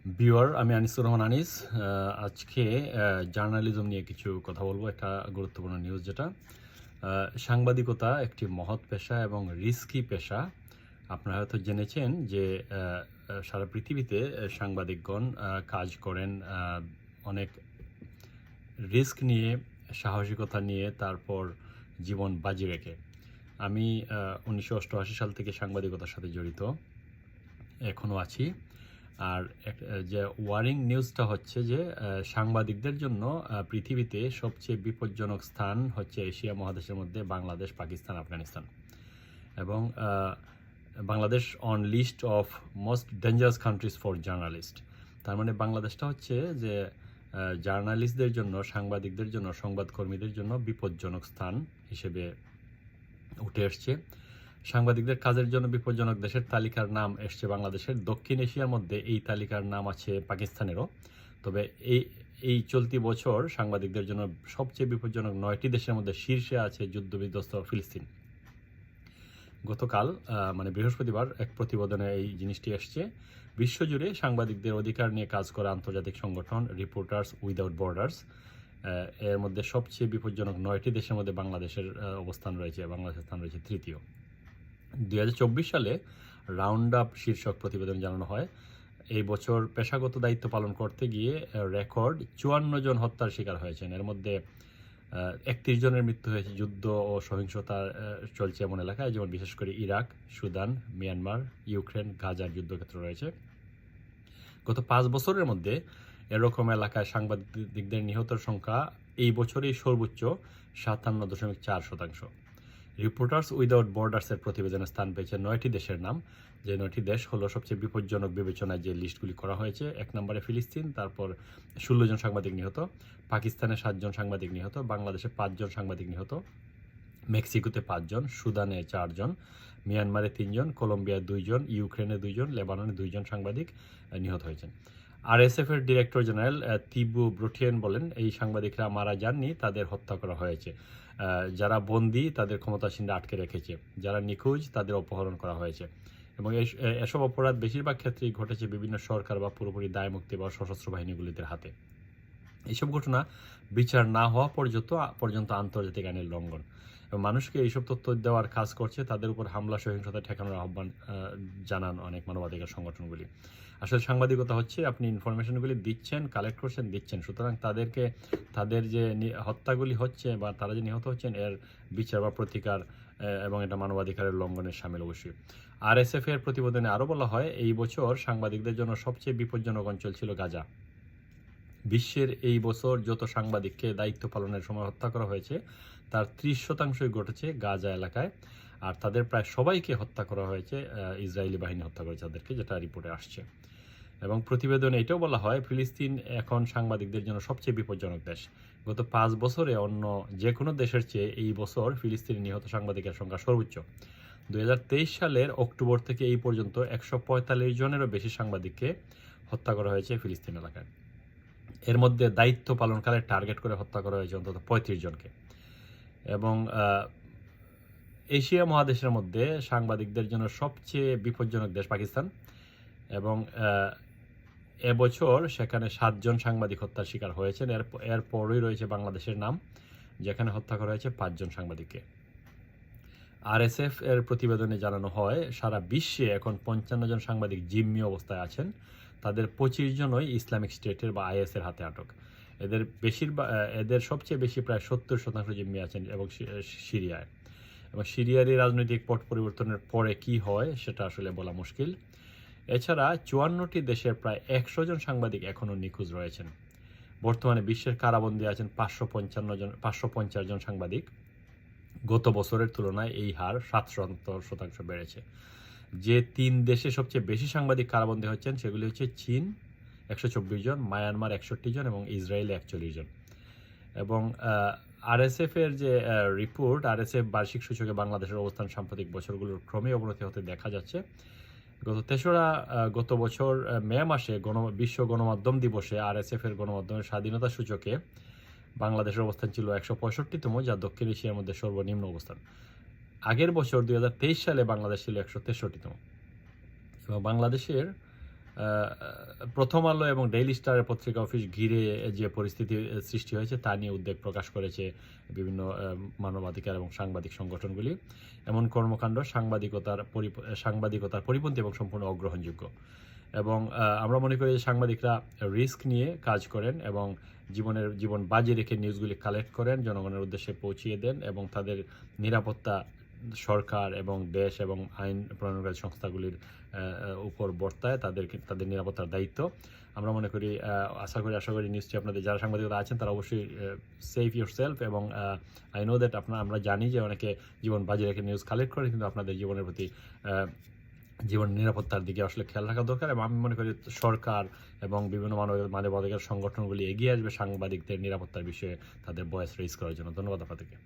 Viewer, আমি আনিসুর রহমান আনিস। আজকে journalism নিয়ে কিছু কথা বলবো। একটা গুরুত্বপূর্ণ নিউজ, যেটা সাংবাদিকতা একটি মহৎ পেশা এবং রিস্কি পেশা। আপনারা হয়তো জেনেছেন যে সারা পৃথিবীতে সাংবাদিকগণ কাজ করেন অনেক রিস্ক নিয়ে, সাহসিকতা নিয়ে, তারপর জীবন বাজি রেখে। আমি 1988 সাল থেকে সাংবাদিকতার সাথে জড়িত, এখনও আছি। আর যে ওয়ারিং নিউজটা হচ্ছে যে সাংবাদিকদের জন্য পৃথিবীতে সবচেয়ে বিপজ্জনক স্থান হচ্ছে এশিয়া মহাদেশের মধ্যে বাংলাদেশ, পাকিস্তান, আফগানিস্তান। এবং Bangladesh on list of most dangerous countries for journalist. তার মানে বাংলাদেশটা হচ্ছে যে জার্নালিস্টদের জন্য, সাংবাদিকদের জন্য, সংবাদকর্মীদের জন্য বিপজ্জনক স্থান হিসেবে উঠে এসছে। সাংবাদিকদের কাজের জন্য বিপজ্জনক দেশের তালিকার নাম এসছে বাংলাদেশের। দক্ষিণ এশিয়ার মধ্যে এই তালিকার নাম আছে পাকিস্তানেরও। তবে এই চলতি বছর সাংবাদিকদের জন্য সবচেয়ে বিপজ্জনক 9টি দেশের মধ্যে শীর্ষে আছে যুদ্ধবিধ্বস্ত ফিলিস্তিন। গতকাল মানে বৃহস্পতিবার এক প্রতিবেদনে এই জিনিসটি এসছে। বিশ্বজুড়ে সাংবাদিকদের অধিকার নিয়ে কাজ করা আন্তর্জাতিক সংগঠন রিপোর্টার্স উইদাউট বর্ডার্স, এর মধ্যে সবচেয়ে বিপজ্জনক 9টি দেশের মধ্যে বাংলাদেশের অবস্থান রয়েছে। বাংলাদেশের স্থান রয়েছে তৃতীয়। 2024 সালে রাউন্ড আপ শীর্ষক প্রতিবেদন জানানো হয়, এই বছর পেশাগত দায়িত্ব পালন করতে গিয়ে রেকর্ড 54 জন হত্যার শিকার হয়েছেন। এর মধ্যে 31 জনের মৃত্যু হয়েছে যুদ্ধ ও সহিংসতা চলছে এমন এলাকায়, যেমন বিশেষ করে ইরাক, সুদান, মিয়ানমার, ইউক্রেন, গাজার যুদ্ধক্ষেত্র রয়েছে। গত 5 বছরের মধ্যে এরকম এলাকায় সাংবাদিকদের নিহতের সংখ্যা এই বছরেই সর্বোচ্চ 57.4%। রিপোর্টার্স উইদাউট বর্ডার্সের প্রতিবেদনে স্থান পেয়েছে 9টি দেশের নাম। যে 9টি দেশ হলো সবচেয়ে বিপজ্জনক বিবেচনায় যে লিস্টগুলি করা হয়েছে। 1 নম্বরে ফিলিস্তিন, তারপর 16 জন সাংবাদিক নিহত, পাকিস্তানে 7 জন সাংবাদিক নিহত, বাংলাদেশে 5 জন সাংবাদিক নিহত, মেক্সিকোতে 5 জন, সুদানে 4 জন, মিয়ানমারে 3 জন, কলম্বিয়ায় 2 জন, ইউক্রেনে 2 জন, লেবাননে 2 জন সাংবাদিক নিহত হয়েছেন। আরএসএফের ডিরেক্টর জেনারেল তিবু ব্রুটিয়েন বলেন, এই সাংবাদিকরা মারা যাননি, তাদের হত্যা করা হয়েছে। যারা বন্দী তাদের ক্ষমতাসীনরা আটকে রেখেছে, যারা নিখোঁজ তাদের অপহরণ করা হয়েছে। এবং এসব অপরাধ বেশিরভাগ ক্ষেত্রেই ঘটেছে বিভিন্ন সরকার বা পুরোপুরি দায়মুক্তি বা সশস্ত্র বাহিনীগুলিদের হাতে। এইসব ঘটনা বিচার না হওয়া পর্যন্ত আন্তর্জাতিক আইনের লঙ্ঘন। এবং মানুষকে এইসব তথ্য দেওয়ার কাজ করছে, তাদের উপর হামলা, সহিংসতা ঠেকানোর আহ্বান জানান অনেক মানবাধিকার সংগঠনগুলি। আসলে সাংবাদিকতা হচ্ছে আপনি ইনফরমেশনগুলি দিচ্ছেন, কালেক্ট করছেন, দিচ্ছেন। সুতরাং তাদের যে হত্যাগুলি হচ্ছে বা তারা যে নিহত হচ্ছেন, এর বিচার বা প্রতিকার এবং এটা মানবাধিকারের লঙ্ঘনের সামিল অবশ্যই। আরএসএফ এর প্রতিবেদনে আরও বলা হয়, এই বছর সাংবাদিকদের জন্য সবচেয়ে বিপজ্জনক অঞ্চল ছিল গাজা। বিশ্বের এই বছর যত সাংবাদিককে দায়িত্ব পালনের সময় হত্যা করা হয়েছে, তার 30% ঘটেছে গাজা এলাকায়। আর তাদের প্রায় সবাইকে হত্যা করা হয়েছে, ইসরায়েলি বাহিনী হত্যা করেছে তাদেরকে, যেটা রিপোর্টে আসছে। এবং প্রতিবেদনে এটাও বলা হয়, ফিলিস্তিন এখন সাংবাদিকদের জন্য সবচেয়ে বিপজ্জনক দেশ। গত 5 বছরে অন্য যে কোনো দেশের চেয়ে এই বছর ফিলিস্তিনি নিহত সাংবাদিকের সংখ্যা সর্বোচ্চ। 2023 সালের অক্টোবর থেকে এই পর্যন্ত 145 জনেরও বেশি সাংবাদিককে হত্যা করা হয়েছে ফিলিস্তিন এলাকায়। এর মধ্যে দায়িত্ব পালনকালে টার্গেট করে হত্যা করা হয়েছে অন্তত 35 জনকে। এবং এশিয়া মহাদেশের মধ্যে সাংবাদিকদের জন্য সবচেয়ে বিপজ্জনক দেশ পাকিস্তান। এবং এবছর সেখানে 7 জন সাংবাদিক হত্যার শিকার হয়েছেন। এরপরই রয়েছে বাংলাদেশের নাম, যেখানে হত্যা করা হয়েছে 5 জন সাংবাদিককে। আরএসএফ এর প্রতিবেদনে জানানো হয়, সারা বিশ্বে এখন 55 জন সাংবাদিক জিম্মি অবস্থায় আছেন। তাদের 25 জনই ইসলামিক স্টেটের বা আইএস এর হাতে আটক। এদের সবচেয়ে বেশি প্রায় 70% জিম্মি আছেন এবং সিরিয়ায়। এবং সিরিয়ার এই রাজনৈতিক পট পরিবর্তনের পরে কি হয় সেটা আসলে বলা মুশকিল। এছাড়া 54টি দেশের প্রায় 100 জন সাংবাদিক এখনও নিখোঁজ রয়েছেন। বর্তমানে বিশ্বের কারাবন্দী আছেন 550 জন সাংবাদিক। গত বছরের তুলনায় এই হার 7% বেড়েছে। যে 3 দেশে সবচেয়ে বেশি সাংবাদিক কারাবন্দী হচ্ছেন সেগুলি হচ্ছে চীন 124 জন, মায়ানমার 61 জন এবং ইসরায়েল 41 জন। এবং আরএসএফ এর যে রিপোর্ট, আরএসএফ বার্ষিক সূচকে বাংলাদেশের অবস্থান সাম্প্রতিক বছরগুলোর ক্রমে অবনতি হতে দেখা যাচ্ছে। গত বছর মে মাসে বিশ্ব গণমাধ্যম দিবসে আরএসএফ এর গণমাধ্যমের স্বাধীনতা সূচকে বাংলাদেশের অবস্থান ছিল 165তম, যা দক্ষিণ এশিয়ার মধ্যে সর্বনিম্ন অবস্থান। আগের বছর 2023 সালে বাংলাদেশ ছিল 163তম। এবং বাংলাদেশের প্রথম আলো এবং ডেইলি স্টারের পত্রিকা অফিস ঘিরে যে পরিস্থিতি সৃষ্টি হয়েছে তা নিয়ে উদ্বেগ প্রকাশ করেছে বিভিন্ন মানবাধিকার এবং সাংবাদিক সংগঠনগুলি। এমন কর্মকাণ্ড সাংবাদিকতার পরিপন্থী এবং সম্পূর্ণ অগ্রহণযোগ্য। এবং আমরা মনে করি যে সাংবাদিকরা রিস্ক নিয়ে কাজ করেন এবং জীবন বাজি রেখে নিউজগুলি কালেক্ট করেন, জনগণের উদ্দেশ্যে পৌঁছিয়ে দেন এবং তাদের নিরাপত্তা সরকার এবং দেশ এবং আইন প্রণয়নকারী সংস্থাগুলির উপর বর্তায়, তাদের নিরাপত্তার দায়িত্ব। আমরা মনে করি আশা করি নিশ্চয়ই আপনাদের যারা সাংবাদিকতা আছেন তারা অবশ্যই সেভ ইউর সেলফ, এবং আই নো দ্যাট আমরা জানি যে অনেকে জীবন বাজি রেখে নিউজ কালেক্ট করে, কিন্তু আপনাদের জীবনের প্রতি জীবন নিরাপত্তার দিকে আসলে খেয়াল রাখা দরকার। এবং আমি মনে করি সরকার এবং বিভিন্ন মানবাধিকার সংগঠনগুলি এগিয়ে আসবে সাংবাদিকদের নিরাপত্তার বিষয়ে তাদের ভয়েস রেইজ করার জন্য। ধন্যবাদ আপনাদেরকে।